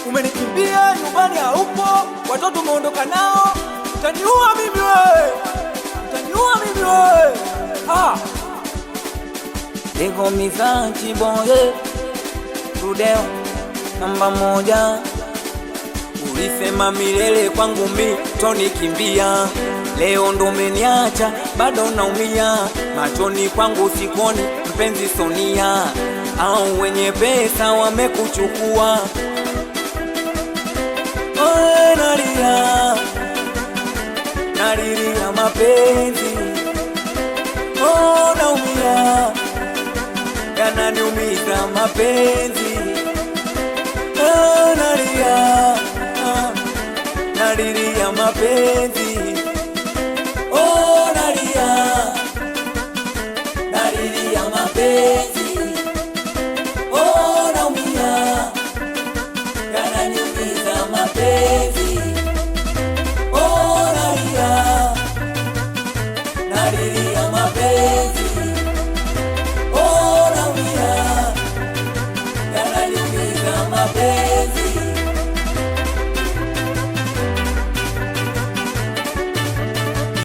Umenikimbia nyumbani haupo, watoto umeondoka nao, utaniua mimi wewe, utaniua mimi wewe. Ego misanchi boye Rudeo namba moja. Ulisema milele kwangu mi tonikimbia, leo ndo umeniacha bado naumia. Machoni kwangu sikoni mpenzi Sonia, au wenye pesa wamekuchukua. Nalia, nalilia mapenzi, naumia, yananiumiza mapenzi. Nalia, nalilia mapenzi, nalia, nalilia mapenzi, naumia, yananiumiza mapenzi. Nalia, nalilia